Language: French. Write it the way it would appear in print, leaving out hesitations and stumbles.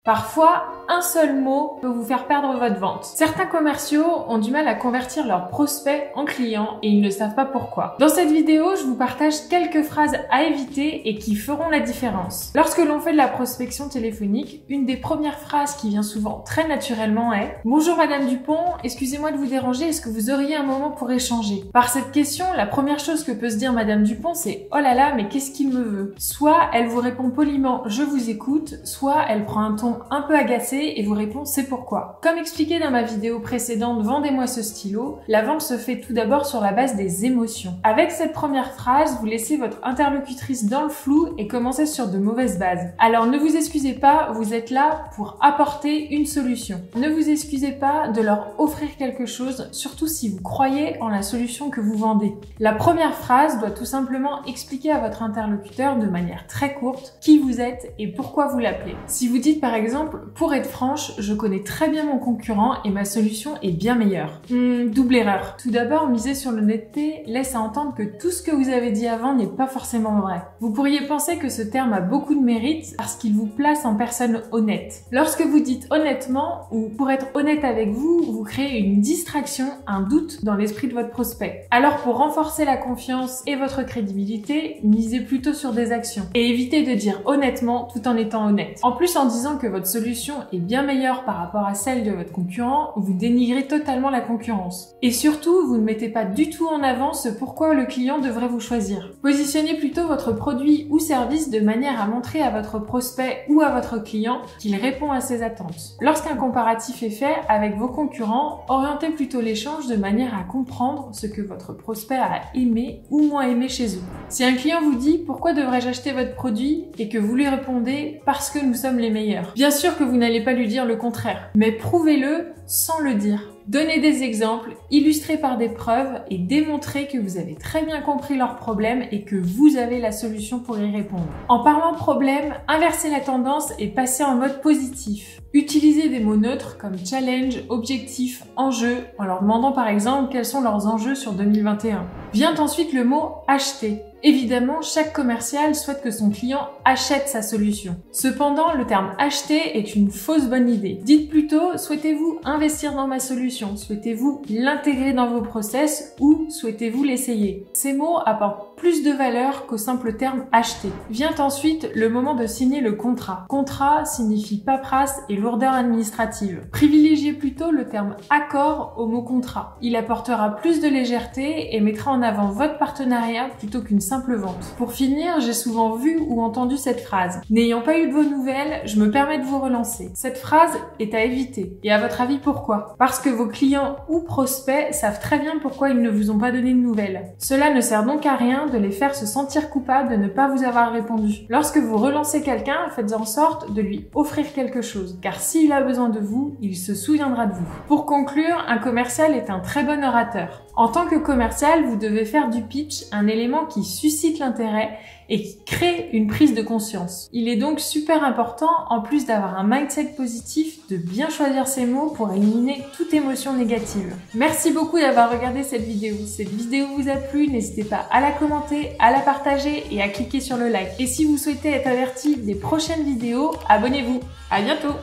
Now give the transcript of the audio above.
Parfois, un seul mot peut vous faire perdre votre vente. Certains commerciaux ont du mal à convertir leurs prospects en clients et ils ne savent pas pourquoi. Dans cette vidéo, je vous partage quelques phrases à éviter et qui feront la différence. Lorsque l'on fait de la prospection téléphonique, une des premières phrases qui vient souvent très naturellement est « Bonjour Madame Dupont, excusez-moi de vous déranger, est-ce que vous auriez un moment pour échanger ?» Par cette question, la première chose que peut se dire Madame Dupont, c'est « Oh là là, mais qu'est-ce qu'il me veut ?» Soit elle vous répond poliment « Je vous écoute », soit elle prend un ton un peu agacé et vous répond c'est pourquoi. Comme expliqué dans ma vidéo précédente Vendez-moi ce stylo, la vente se fait tout d'abord sur la base des émotions. Avec cette première phrase, vous laissez votre interlocutrice dans le flou et commencez sur de mauvaises bases. Alors ne vous excusez pas, vous êtes là pour apporter une solution. Ne vous excusez pas de leur offrir quelque chose, surtout si vous croyez en la solution que vous vendez. La première phrase doit tout simplement expliquer à votre interlocuteur de manière très courte qui vous êtes et pourquoi vous l'appelez. Si vous dites par exemple, pour être franche, je connais très bien mon concurrent et ma solution est bien meilleure. Double erreur. Tout d'abord, miser sur l'honnêteté laisse à entendre que tout ce que vous avez dit avant n'est pas forcément vrai. Vous pourriez penser que ce terme a beaucoup de mérite parce qu'il vous place en personne honnête. Lorsque vous dites honnêtement ou pour être honnête avec vous, vous créez une distraction, un doute dans l'esprit de votre prospect. Alors pour renforcer la confiance et votre crédibilité, misez plutôt sur des actions et évitez de dire honnêtement tout en étant honnête. En plus, en disant que votre solution est bien meilleure par rapport à celle de votre concurrent, vous dénigrez totalement la concurrence. Et surtout, vous ne mettez pas du tout en avant ce pourquoi le client devrait vous choisir. Positionnez plutôt votre produit ou service de manière à montrer à votre prospect ou à votre client qu'il répond à ses attentes. Lorsqu'un comparatif est fait avec vos concurrents, orientez plutôt l'échange de manière à comprendre ce que votre prospect a aimé ou moins aimé chez eux. Si un client vous dit « Pourquoi devrais-je acheter votre produit ?» et que vous lui répondez « Parce que nous sommes les meilleurs », bien sûr que vous n'allez pas lui dire le contraire, mais prouvez-le sans le dire. Donnez des exemples, illustrés par des preuves et démontrez que vous avez très bien compris leurs problèmes et que vous avez la solution pour y répondre. En parlant problème, inversez la tendance et passez en mode positif. Utilisez des mots neutres comme challenge, objectif, enjeu, en leur demandant par exemple quels sont leurs enjeux sur 2021. Vient ensuite le mot acheter. Évidemment, chaque commercial souhaite que son client achète sa solution. Cependant, le terme acheter est une fausse bonne idée. Dites plutôt, souhaitez-vous investir dans ma solution? Souhaitez-vous l'intégrer dans vos process ou souhaitez-vous l'essayer? Ces mots apportent plus de valeur qu'au simple terme acheter. Vient ensuite le moment de signer le contrat. Contrat signifie paperasse et lourdeur administrative. Privilégiez plutôt le terme accord au mot contrat. Il apportera plus de légèreté et mettra en avant votre partenariat plutôt qu'une simple vente. Pour finir, j'ai souvent vu ou entendu cette phrase. N'ayant pas eu de vos nouvelles, je me permets de vous relancer. Cette phrase est à éviter. Et à votre avis, pourquoi? Parce que vos clients ou prospects savent très bien pourquoi ils ne vous ont pas donné de nouvelles. Cela ne sert donc à rien de les faire se sentir coupables de ne pas vous avoir répondu. Lorsque vous relancez quelqu'un, faites en sorte de lui offrir quelque chose. Car s'il a besoin de vous, il se souviendra de vous. Pour conclure, un commercial est un très bon orateur. En tant que commercial, vous devez faire du pitch un élément qui suscite l'intérêt et qui crée une prise de conscience. Il est donc super important, en plus d'avoir un mindset positif, de bien choisir ses mots pour éliminer toute émotion négative. Merci beaucoup d'avoir regardé cette vidéo. Si cette vidéo vous a plu, n'hésitez pas à la commenter, à la partager et à cliquer sur le like. Et si vous souhaitez être averti des prochaines vidéos, abonnez-vous. À bientôt!